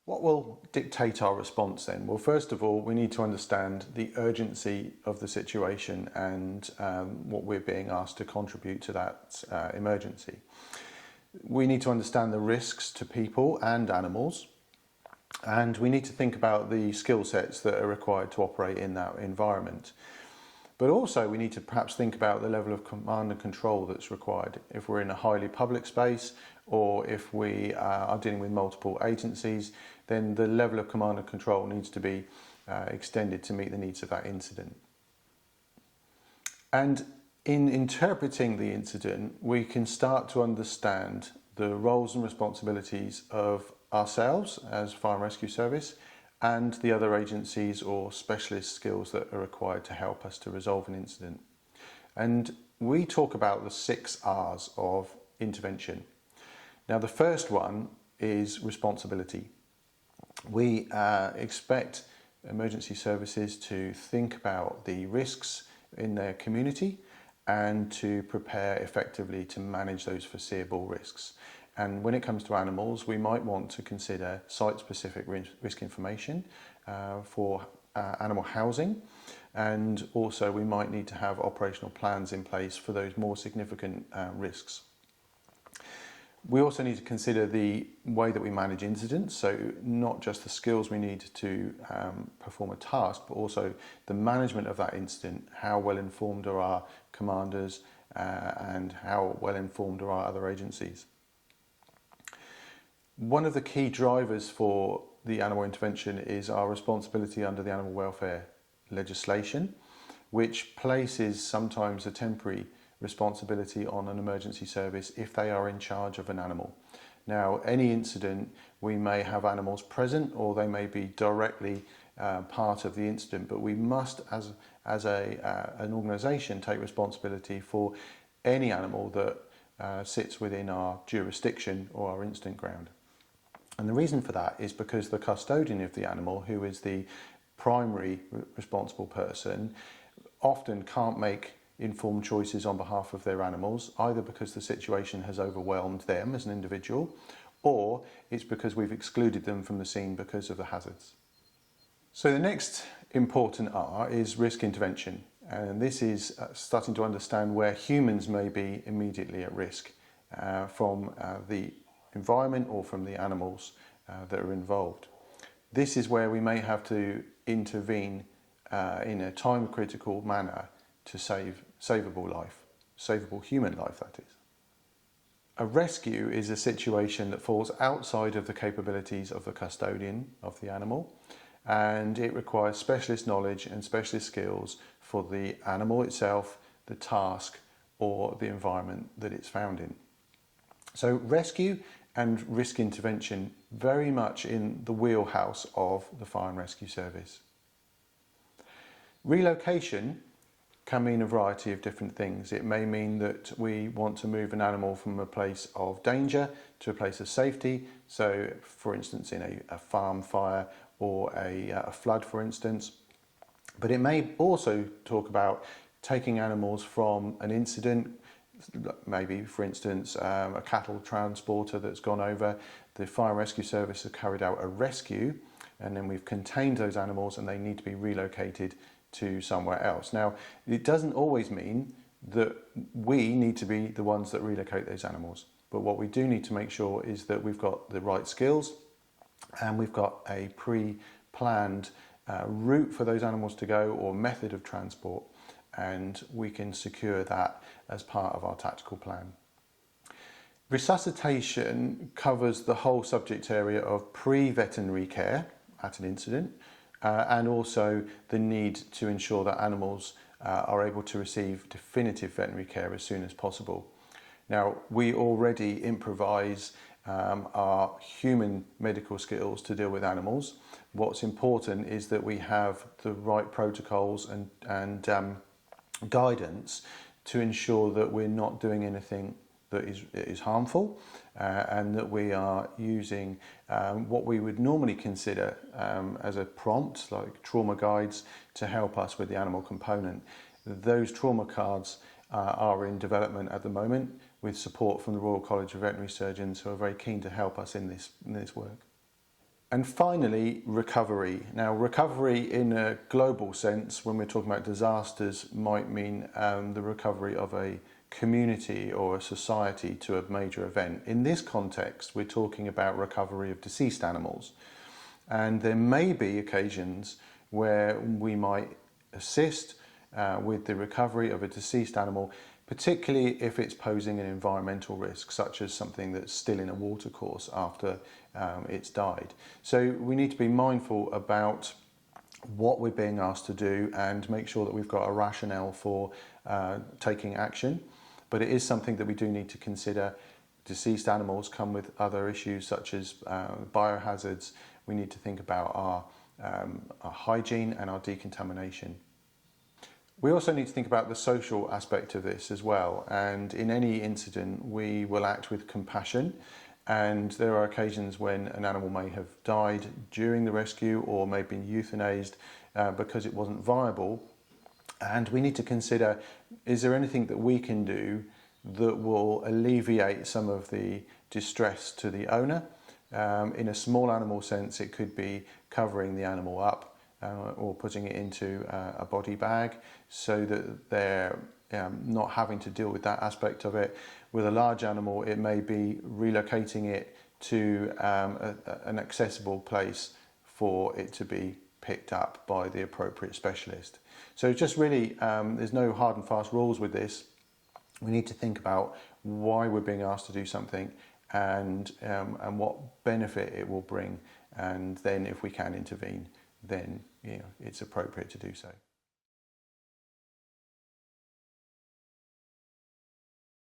What will dictate our response then? Well, first of all, we need to understand the urgency of the situation and what we're being asked to contribute to that emergency. We need to understand the risks to people and animals, and we need to think about the skill sets that are required to operate in that environment. But also we need to perhaps think about the level of command and control that's required. If we're in a highly public space, or if we are dealing with multiple agencies, then the level of command and control needs to be extended to meet the needs of that incident. And in interpreting the incident, we can start to understand the roles and responsibilities of ourselves as Fire and Rescue Service and the other agencies or specialist skills that are required to help us to resolve an incident. And we talk about the 6 R's of intervention. Now, the first one is responsibility. We expect emergency services to think about the risks in their community and to prepare effectively to manage those foreseeable risks. And when it comes to animals, we might want to consider site-specific risk information for animal housing, and also we might need to have operational plans in place for those more significant risks. We also need to consider the way that we manage incidents, so not just the skills we need to perform a task, but also the management of that incident. How well informed are our commanders and how well informed are our other agencies? One of the key drivers for the animal intervention is our responsibility under the animal welfare legislation, which places sometimes a temporary responsibility on an emergency service if they are in charge of an animal. Now, any incident, we may have animals present or they may be directly part of the incident, but we must, as an organisation, take responsibility for any animal that sits within our jurisdiction or our incident ground. And the reason for that is because the custodian of the animal, who is the primary responsible person, often can't make informed choices on behalf of their animals, either because the situation has overwhelmed them as an individual, or it's because we've excluded them from the scene because of the hazards. So the next important R is risk intervention, and this is starting to understand where humans may be immediately at risk from the environment or from the animals that are involved. This is where we may have to intervene in a time-critical manner to save savable human life, that is. A rescue is a situation that falls outside of the capabilities of the custodian of the animal, and it requires specialist knowledge and specialist skills for the animal itself, the task, or the environment that it's found in. So rescue and risk intervention very much in the wheelhouse of the Fire and Rescue Service. Relocation can mean a variety of different things. It may mean that we want to move an animal from a place of danger to a place of safety. So, for instance, in a farm fire or a flood, for instance. But it may also talk about taking animals from an incident, maybe, for instance, a cattle transporter that's gone over. The Fire and Rescue Service have carried out a rescue, and then we've contained those animals and they need to be relocated to somewhere else. Now, it doesn't always mean that we need to be the ones that relocate those animals, but what we do need to make sure is that we've got the right skills and we've got a pre-planned route for those animals to go or method of transport, and we can secure that as part of our tactical plan. Resuscitation covers the whole subject area of pre-veterinary care at an incident, and also the need to ensure that animals are able to receive definitive veterinary care as soon as possible. Now, we already improvise our human medical skills to deal with animals. What's important is that we have the right protocols and guidance to ensure that we're not doing anything that is harmful, and that we are using what we would normally consider as a prompt, like trauma guides, to help us with the animal component. Those trauma cards are in development at the moment with support from the Royal College of Veterinary Surgeons, who are very keen to help us in this work. And finally, recovery. Now, recovery in a global sense, when we're talking about disasters, might mean the recovery of a community or a society to a major event. In this context, we're talking about recovery of deceased animals. And there may be occasions where we might assist with the recovery of a deceased animal, particularly if it's posing an environmental risk, such as something that's still in a watercourse after it's died. So we need to be mindful about what we're being asked to do and make sure that we've got a rationale for taking action. But it is something that we do need to consider. Deceased animals come with other issues such as biohazards. We need to think about our hygiene and our decontamination. We also need to think about the social aspect of this as well, and in any incident we will act with compassion, and there are occasions when an animal may have died during the rescue or may have been euthanized because it wasn't viable, and we need to consider, is there anything that we can do that will alleviate some of the distress to the owner? In a small animal sense, it could be covering the animal up or putting it into a body bag so that they're not having to deal with that aspect of it. With a large animal, it may be relocating it to an accessible place for it to be picked up by the appropriate specialist. So just really, there's no hard and fast rules with this. We need to think about why we're being asked to do something and what benefit it will bring, and then if we can intervene, then it's appropriate to do so.